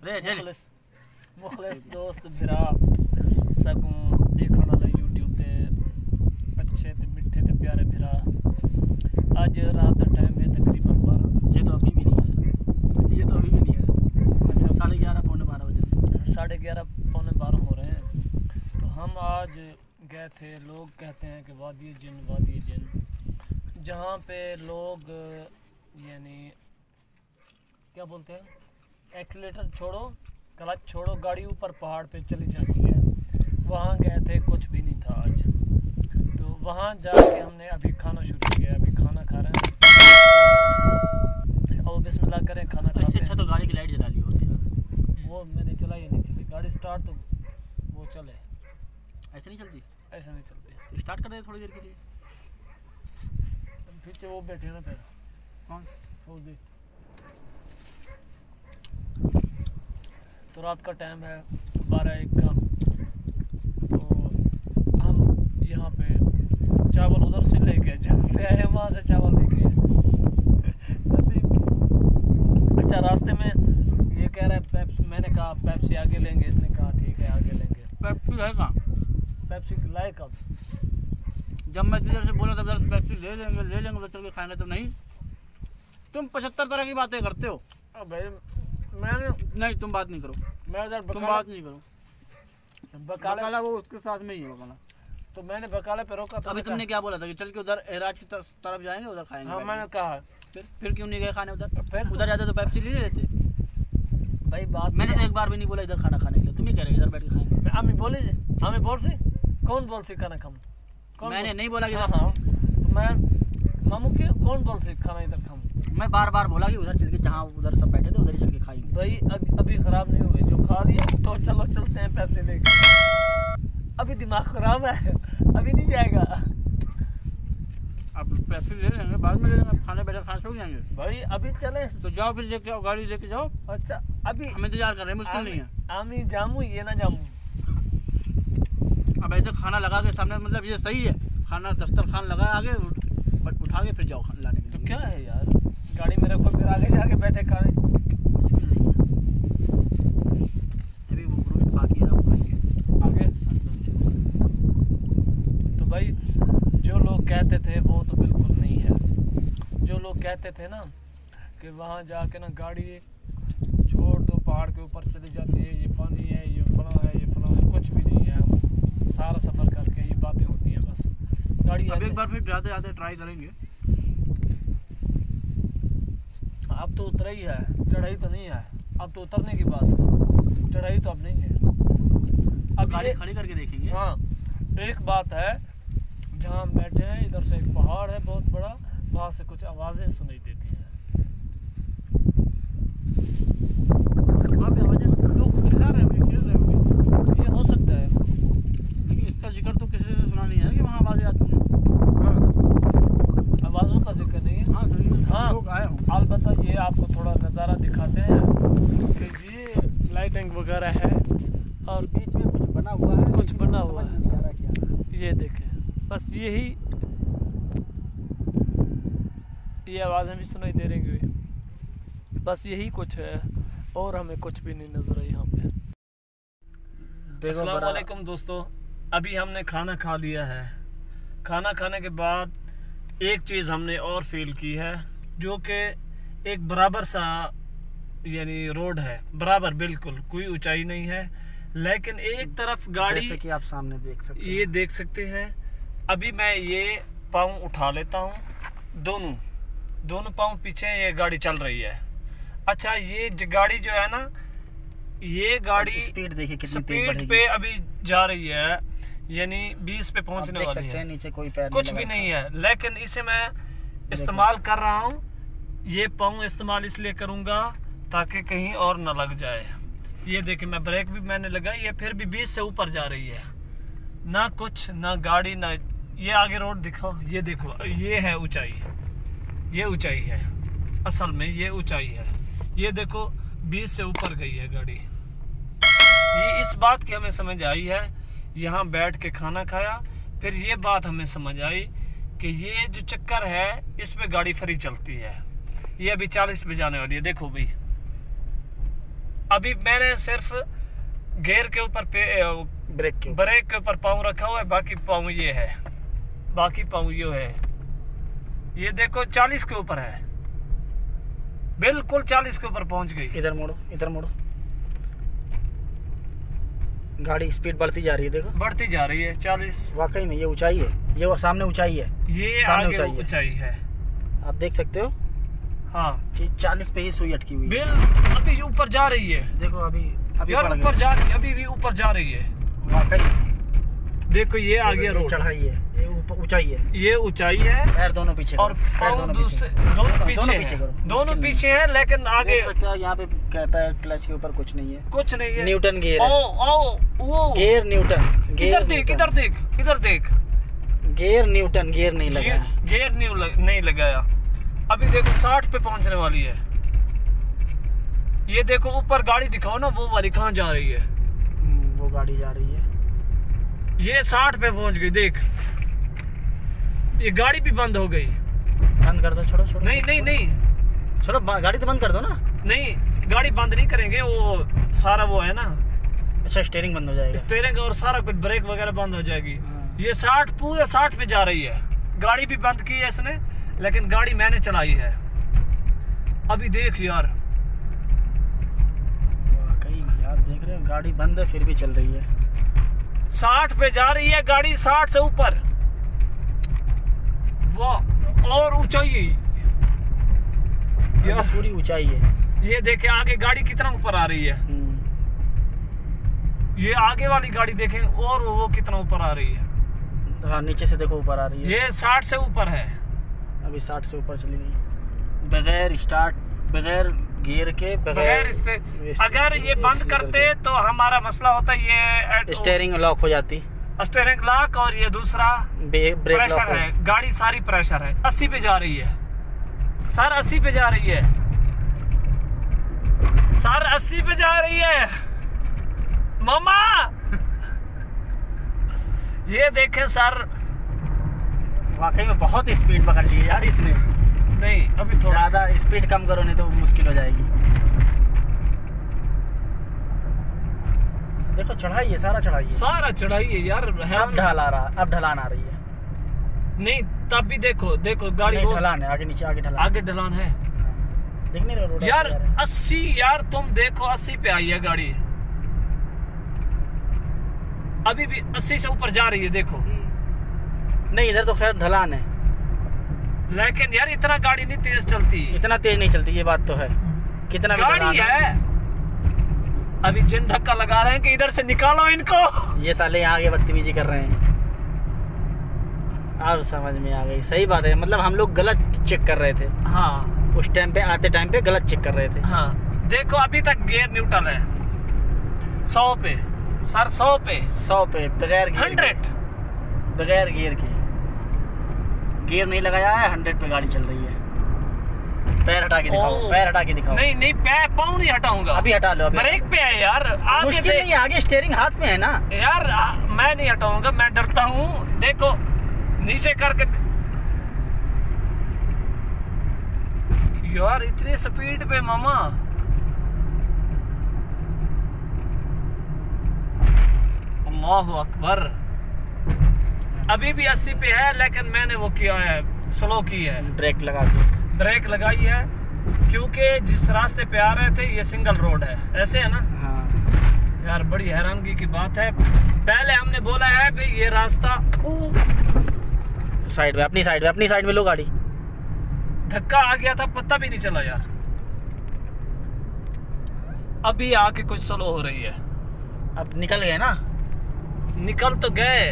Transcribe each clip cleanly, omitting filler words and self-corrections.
मुखलिस दोस्त भिरा सगों देखने वाले यूट्यूब पे अच्छे ते मिठे ते प्यारे भिरा। आज रात का टाइम है तकरीबन 12। ये तो अभी भी नहीं है, ये तो अभी भी नहीं है। अच्छा 11:30 पौने 12 बजे, 11:30 पौने 12 हो रहे हैं। तो हम आज गए थे, लोग कहते हैं कि वादी जिन, जहाँ पे लोग यानी क्या बोलते हैं, एक्सीलेटर छोड़ो, क्लच छोड़ो, गाड़ी ऊपर पहाड़ पे चली जाती है। वहाँ गए थे, कुछ भी नहीं था आज। तो वहाँ जाके हमने अभी खाना शुरू किया, अभी खाना खा रहे हैं। और बिस्मिल्लाह करें, खाना खाते हैं। अच्छा तो गाड़ी की लाइट जला ली होती है। वो मैंने चलाई नहीं चली गाड़ी, स्टार्ट तो वो चले, ऐसे नहीं चलती, ऐसा नहीं चलती। तो स्टार्ट कर दे थोड़ी देर के लिए। पीछे वो बैठे ना, फिर कौन वो देख। तो रात का टाइम है 12-1 का। तो हम यहाँ पे चावल उधर से लेके, जहाँ से आए वहाँ से चावल लेके अच्छा रास्ते में ये कह रहा है पेप्सी, मैंने कहा पेप्सी आगे लेंगे, इसने कहा ठीक है आगे लेंगे। पेप्सी है कहाँ? पेप्सी लाए कब? जब मैं इधर से बोला तब पेप्सी ले लेंगे उधर चल के खाएंगे। तो नहीं, तुम 75 तरह की बातें करते हो। अब भाई मैंने नहीं, तुम बात नहीं करो, मैं उधर तुम बात नहीं करो। बकाला वो उसके साथ में ही है बकाला। तो मैंने बकाले पे रोका। तो अभी तुमने क्या बोला था कि चल के उधर एराज की तरफ जाएंगे, उधर खाएंगे। हाँ मैंने कहा। फिर क्यों नहीं गए खाने उधर? फिर उधर जाते तो पेप्सी ले लेते भाई। बात मैंने तो एक बार भी नहीं बोला इधर खाना खाने के लिए। तुम ही कह रहे इधर बैठ के खाएंगे। हमें बोले, हमें बोल सी कौन बोल सी खाना खाऊं? मैंने नहीं बोला कि हाँ तो मैं मामू के कौन बोल सी खाना इधर खाऊं? मैं बार बोला कि उधर चल के, जहाँ उधर सब बैठे थे उधर ही चल के खाएंगे। भाई अभी खराब नहीं हुए, जो खा लिया तो चलो चलते हैं पैसे लेके। अभी दिमाग खराब है, अभी नहीं जाएगा। अब पैसे ले लेंगे, बाद में ले लेंगे, खाने बैठे खाना सो जाएंगे। भाई अभी चले तो जाओ, फिर लेके आओ, गाड़ी लेके जाओ। अच्छा अभी हम इंतजार कर रहे हैं, मुश्किल नहीं है। आमी जामू ये ना जामू। अब ऐसे खाना लगा के सामने, मतलब ये सही है, खाना दस्तरखान लगा आगे, उठा के फिर जाओ खाना लाने के लिए। तो क्या है यार, गाड़ी में रखो फिर आगे जाके बैठे खाने, मुश्किल नहीं है। अभी वो रोस्ट बाकी है ना, वो खाएंगे आगे। तो भाई जो लोग कहते थे वो तो बिल्कुल नहीं है। जो लोग कहते थे ना कि वहाँ जाके ना गाड़ी छोड़ दो, पहाड़ के ऊपर चली जाती है, ये पानी है, ये फला है, ये फला है, कुछ भी नहीं है। सारा सफ़र करके ये बातें होती हैं बस। गाड़ी अब एक बार फिर जाते ट्राई करेंगे। अब तो उतर ही है, चढ़ाई तो नहीं है। अब तो उतरने की बात है, चढ़ाई तो अब नहीं है। अब गाड़ी खड़ी करके देखेंगे। हाँ एक बात है, जहाँ हम बैठे हैं इधर से एक पहाड़ है बहुत बड़ा, वहाँ से कुछ आवाज़ें सुनाई देती हैं। वहाँ पे आवाज़ें लोग चिल्ला रहे होंगे, खेल रहे होंगे, ये हो सकता है। लेकिन इसका जिक्र तो किसी से सुना नहीं है कि वहाँ आवाज़ें आती हैं। हाँ आवाज़ों का जिक्र नहीं है। हाँ लोग आए हों। अलबत्ता ये आपको थोड़ा नज़ारा दिखाते हैं कि ये लाइटिंग वगैरह है और बीच में कुछ बना हुआ है, कुछ बना हुआ है। नहीं आ रहा क्या। ये देखें, बस यही, ये आवाज़ें भी सुनाई दे रही हैं, बस यही कुछ है और हमें कुछ भी नहीं नजर आई यहाँ पे। अस्सलाम वालेकुम दोस्तों, अभी हमने खाना खा लिया है। खाना खाने के बाद एक चीज़ हमने और फील की है, जो कि एक बराबर सा यानी रोड है, बराबर बिल्कुल, कोई ऊंचाई नहीं है, लेकिन एक तरफ गाड़ी, जैसे कि आप सामने देख सकते हैं, ये देख सकते हैं। अभी मैं ये पाँव उठा लेता हूँ, दोनों पाँव पीछे, ये गाड़ी चल रही है। अच्छा ये गाड़ी जो है ना, ये गाड़ी स्पीड देखिए कितनी तेज स्पीड बढ़ेगी। पे अभी जा रही है, यानी 20 पे पहुंचने वाली सकते हैं, है। नीचे कोई पैर कुछ भी नहीं है, लेकिन इसे मैं इस्तेमाल कर रहा हूँ। ये पाँव इस्तेमाल इसलिए करूँगा ताकि कहीं और ना लग जाए। ये देखिए मैं ब्रेक भी मैंने लगाई है, फिर भी 20 से ऊपर जा रही है। ना कुछ, ना गाड़ी, ना ये आगे रोड दिखाओ, ये देखो, ये है ऊंचाई, ये ऊंचाई है, असल में ये ऊंचाई है। ये देखो 20 से ऊपर गई है गाड़ी। ये इस बात की हमें समझ आई है, यहाँ बैठ के खाना खाया, फिर ये बात हमें समझ आई कि ये जो चक्कर है इस पे गाड़ी फ्री चलती है। ये अभी 40 पे जाने वाली है, देखो भाई अभी मैंने सिर्फ गियर के ऊपर ब्रेक के ऊपर पाँव रखा हुआ है, बाकी पाँव ये है, बाकी पाँव ये है। ये देखो 40 के ऊपर है, बिल्कुल 40 के ऊपर पहुंच गई। इधर मोड़ो, इधर मोड़ो। गाड़ी स्पीड बढ़ती जा रही है, देखो बढ़ती जा रही है 40। वाकई में ये ऊंचाई है, ये वो सामने ऊंचाई है, ये सामने आगे ऊंचाई है। आप देख सकते हो हाँ कि 40 पे ही सुई अटकी हुई है। बिल अभी ऊपर जा रही है, देखो अभी यार ऊपर जा रही है, अभी भी ऊपर जा रही है। वाकई देखो ये आ गया रोड, चढ़ाई है, ये ऊपर ऊंचाई है, ये ऊंचाई है। पैर दोनों पीछे और पाँव दूसरे दोनों पीछे हैं, दोनों पीछे हैं, लेकिन आगे यहाँ पे पैर क्लच के ऊपर कुछ नहीं है, कुछ नहीं है। न्यूटन गियर है। ओ गियर न्यूटन, इधर देख, इधर देख, इधर देख, गियर न्यूटन, गियर नहीं लगा, गियर नहीं लगाया। अभी देखो 60 पे पहुंचने वाली है। ये देखो ऊपर गाड़ी दिखाओ ना, वो वाली कहाँ जा रही है? वो गाड़ी जा रही है, ये 60 पे पहुंच गई, देख ये गाड़ी भी बंद हो गई। बंद कर दो, छोड़ो छोड़ो। नहीं छोड़ो, गाड़ी तो बंद कर दो ना। नहीं, गाड़ी बंद नहीं करेंगे, वो सारा वो है ना। अच्छा, स्टीयरिंग बंद हो जाएगा, स्टीयरिंग और सारा कुछ, ब्रेक वगैरह बंद हो जाएगी। हाँ। ये 60 पूरे 60 पे जा रही है। गाड़ी भी बंद की है इसने, लेकिन गाड़ी मैंने चलाई है। अभी देख यार, वाकई यार देख रहे हो, गाड़ी बंद है फिर भी चल रही है। 60 पे जा रही है गाड़ी, 60 से ऊपर। वाह, और ऊंचाई यार, पूरी ऊंचाई है। ये देखे आगे गाड़ी कितना ऊपर आ रही है। ये आगे वाली गाड़ी देखें, और वो कितना ऊपर आ रही है। हाँ, नीचे से देखो ऊपर आ रही है। ये 60 से ऊपर है, अभी 60 से ऊपर चली गई, बगैर स्टार्ट, बगैर गियर के, बगैर अगर ये बंद करते तो हमारा मसला होता। ये स्टीयरिंग लॉक हो जाती, स्टीयरिंग लॉक, और ये दूसरा ब्रेक प्रेशर है। गाड़ी सारी प्रेशर है। 80 पे जा रही है सर, 80 पे जा रही है सर, 80 पे जा रही है मामा। ये देखें सर, वाकई में बहुत स्पीड पकड़ ली है यार इसने। नहीं, अभी थोड़ा ज़्यादा स्पीड कम करो, नहीं तो मुश्किल हो जाएगी। देखो चढ़ाई है, सारा चढ़ाई है, सारा चढ़ाई है यार। अब ढलान आ रहा, अब ढलान आ रही है। नहीं, तब भी देखो गाड़ी ढलान है, आगे नीचे, आगे ढलान है। देख नहीं रहे रोड यार 80, यार तुम देखो 80 पे आई है गाड़ी, अभी भी 80 से ऊपर जा रही है। देखो नहीं, इधर तो खैर ढलान है, लेकिन यार इतना गाड़ी नहीं तेज चलती, इतना तेज नहीं चलती, ये बात तो है। कितना गाड़ी है। अभी जिन धक्का लगा रहे हैं कि इधर से निकालो इनको। ये साले यहाँ आगे बदतमीजी कर रहे हैं। अब समझ में आ गई, सही बात है। मतलब हम लोग गलत चेक कर रहे थे। हाँ, उस टाइम पे, आते टाइम पे गलत चेक कर रहे थे। हाँ, देखो अभी तक गियर न्यूट्रल है 100 पे सर, 100 पे, 100 पे बगैर गियर 100 बगैर गियर के, गियर नहीं लगाया है, 100 पे गाड़ी चल रही है। पैर हटा के दिखाओ, पैर हटा के दिखाओ। नहीं, पैर पाँव नहीं हटाऊंगा, अभी हटा लो। ब्रेक पे है यार, आगे मुश्किल नहीं है, आगे स्टीयरिंग हाथ में है ना यार। मैं नहीं हटाऊंगा, मैं डरता हूँ। देखो नीचे करके यार, इतनी स्पीड पे मामा। अल्लाहु अकबर। अभी भी 80 पे है, लेकिन मैंने वो किया है, स्लो की है, ब्रेक लगा के, ब्रेक लगाई है, क्योंकि जिस रास्ते पे आ रहे थे ये सिंगल रोड है, ऐसे है ना। हाँ यार बड़ी हैरानगी की बात है। पहले हमने बोला है भाई ये रास्ता, साइड में, अपनी साइड में लो गाड़ी। धक्का आ गया था, पता भी नहीं चला यार। अभी आके कुछ स्लो हो रही है। अब निकल गए ना, निकल तो गए,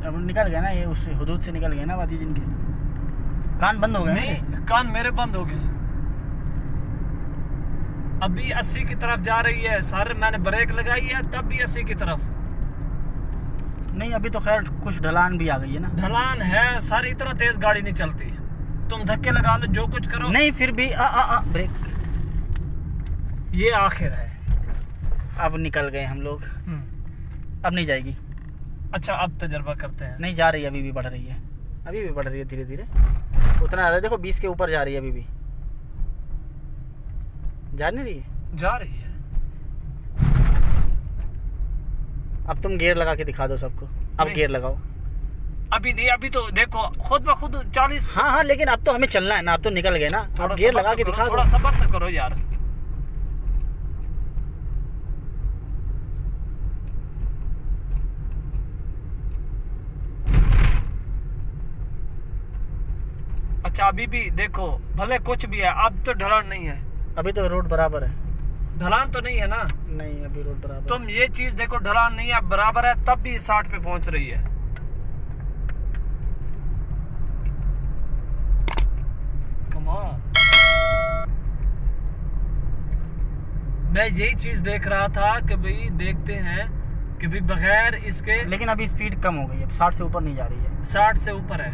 अब निकल गए ना, ये उससे हुदूद से निकल गए ना वादी जिनके। कान बंद हो गए। नहीं, कान मेरे बंद हो गए। अभी 80 की तरफ जा रही है सर, मैंने ब्रेक लगाई है तब भी 80 की तरफ। नहीं, अभी तो खैर कुछ ढलान भी आ गई है ना। ढलान है सर, इतना तेज गाड़ी नहीं चलती। तुम धक्के लगा लो, जो कुछ करो। नहीं, फिर भी ब्रेक। ये आखिर है। अब निकल गए हम लोग, अब नहीं जाएगी। अच्छा, अब तजर्बा करते हैं। नहीं जा रही है, अभी भी बढ़ रही है, अभी भी बढ़ रही है धीरे धीरे। उतना देखो 20 के ऊपर जा रही है अभी भी। जा नहीं रही है? जा रही है। अब तुम गियर लगा के दिखा दो सबको। अब गियर लगाओ। अभी नहीं, अभी तो देखो खुद ब खुद 40। हाँ हाँ, लेकिन अब तो हमें चलना है ना, अब तो निकल गए ना। अब गियर लगा के दिखा दो। थोड़ा सब्र तो करो यार। अच्छा अभी भी देखो, भले कुछ भी है, अब तो ढलान नहीं है। अभी तो रोड बराबर है। ढलान तो नहीं है ना? नहीं, अभी रोड बराबर। तुम ये चीज देखो, ढलान नहीं है, बराबर है, तब भी 60 पे पहुंच रही है। कमाल। मैं यही चीज देख रहा था कि भाई देखते हैं कि भाई बगैर इसके, लेकिन अभी स्पीड कम हो गई है, 60 से ऊपर नहीं जा रही है। 60 से ऊपर है,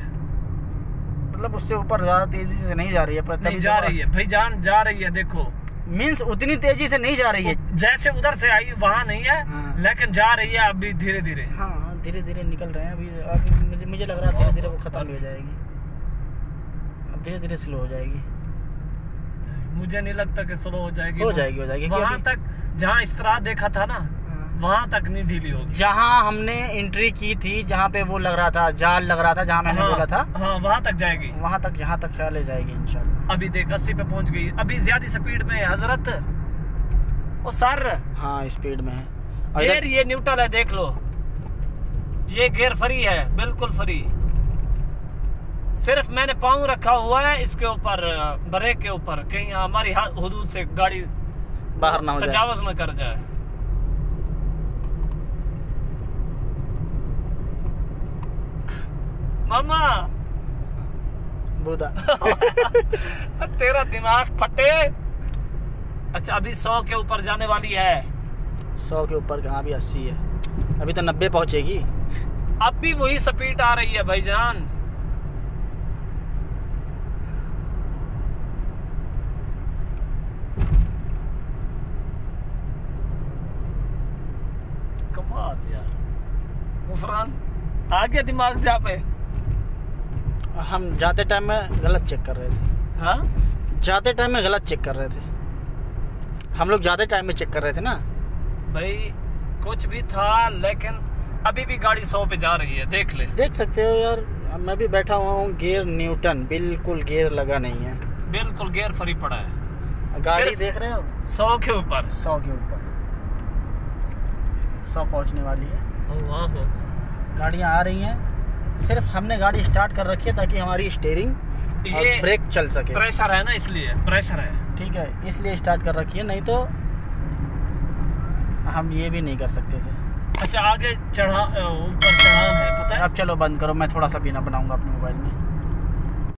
मतलब उससे ऊपर ज्यादा तेजी से नहीं जा रही है, पर नहीं जा रही है भाई जान, जा रही है। देखो मीन्स उतनी तेजी से नहीं जा रही है जैसे उधर से आई वहाँ नहीं है। हाँ। लेकिन जा रही है अभी धीरे धीरे। हाँ, धीरे धीरे निकल रहे हैं अभी मुझे लग रहा है धीरे धीरे वो खत्म भी हो जाएगी। अब धीरे धीरे स्लो हो जाएगी। मुझे नहीं लगता कि स्लो हो जाएगी। हो जाएगी वहाँ तक जहाँ इस तरह देखा था ना, वहाँ तक नहीं ढीली होगी। जहाँ हमने एंट्री की थी, जहाँ पे वो लग रहा था, जाल लग रहा था, जहाँ मैंने बोला था, हाँ वहाँ तक जाएगी। वहाँ तक, जहाँ तक चले जाएगी इंशाल्लाह। अभी देख 80 पे पहुँच गई। अभी ज्यादा स्पीड में है हजरत। ओ सर, हाँ स्पीड में है। गियर ये न्यूट्रल है, देख लो, ये गियर फ्री है, बिल्कुल फ्री। सिर्फ मैंने पाँव रखा हुआ है इसके ऊपर, ब्रेक के ऊपर, कहीं हमारी हुदूद से गाड़ी बाहर ना हो जाए, तजावुज न कर जाए। मामा बूदा तेरा दिमाग फटे। अच्छा अभी 100 के ऊपर जाने वाली है। 100 के ऊपर कहाँ, भी 80 है। अभी तो 90 पहुंचेगी। अब भी वही स्पीड आ रही है भाईजान। कमाल यार। गुफरान आ गया दिमाग जा पे। हम जाते टाइम में गलत चेक कर रहे थे। हाँ, जाते टाइम में गलत चेक कर रहे थे हम लोग, जाते टाइम में चेक कर रहे थे ना भाई। कुछ भी था, लेकिन अभी भी गाड़ी 100 पे जा रही है, देख ले। देख सकते हो यार, मैं भी बैठा हुआ हूँ। गियर न्यूटन, बिल्कुल गियर लगा नहीं है, बिल्कुल गियर फ्री पड़ा है। गाड़ी देख रहे हो 100 के ऊपर, 100 के ऊपर 100 पहुँचने वाली है। गाड़ियाँ आ रही हैं। सिर्फ हमने गाड़ी स्टार्ट कर रखी है ताकि हमारी स्टीयरिंग और ब्रेक चल सके। प्रेशर है ना, इसलिए प्रेशर है। ठीक है, इसलिए स्टार्ट कर रखी है, नहीं तो हम ये भी नहीं कर सकते थे। अच्छा आगे ऊपर चढ़ान है, पता है? अब चलो बंद करो, मैं थोड़ा सा भी ना बनाऊंगा अपने मोबाइल में।